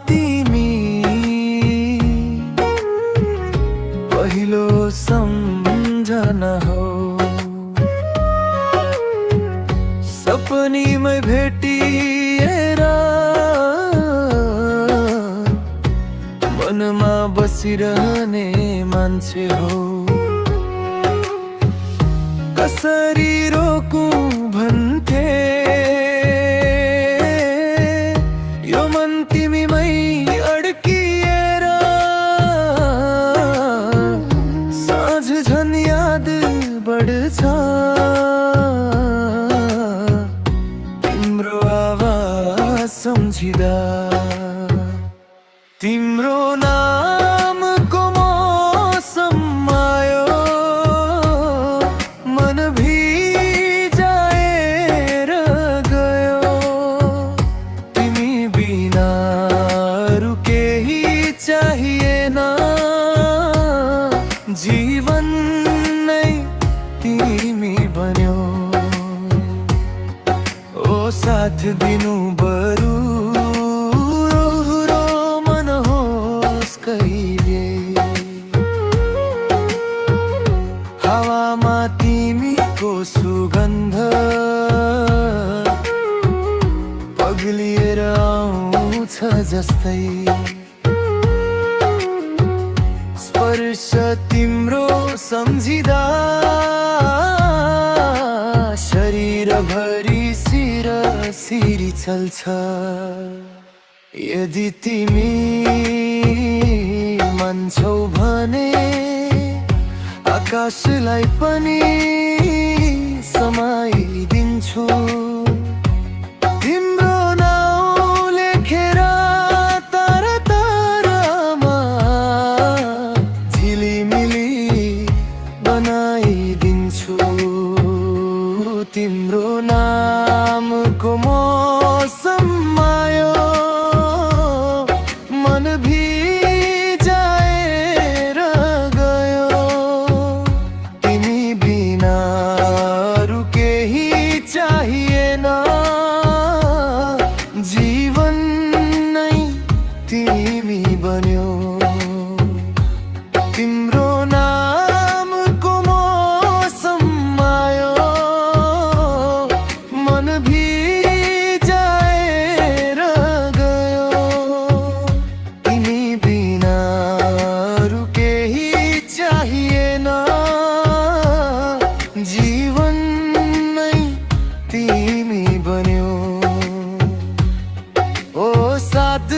तिमी पहिलो सम्झना हो। सपनीमै भेटिएर मनमा बसिरहने मान्छे हो। कसरी रोकूं भन्थे यो मन तिमीमै अड्किएर। साँझ झन् याद बढ्छ तिम्रो आवाज सम्झिँदा। तिम्रो नामको मौसम आयो मन भिजाएर गयो। तिमी बिना अरू केही चाहिएन, जीवन नै तिमी बन्यो। ओ साथ दिनु बरु हावामा तिमीको सुगन्ध पग्लिएर आउँछ जस्तै। स्पर्श तिम्रो सम्झिँदा शरीरभरि सिरसिरी चल्छ। यदि तिमी मान्छौ भने आकाशलाई पनि समाइदिन्छु। तिम्रो नाउँ लेखेर तारा तारामा झिलिमिली बनाइदिन्छु। तिम्रो नामको मौसम आयो मन भिजाएर गयो। तिमी बिना अरू केही चाहिएन, जीवन नै तिमी बन्यो। तिम्रो नामको मौसम आयो मन भिजाएर गयो। तिमी बिना अरू केही चाहिएन, जीवन नै तिमी बन्यो। ओ साथ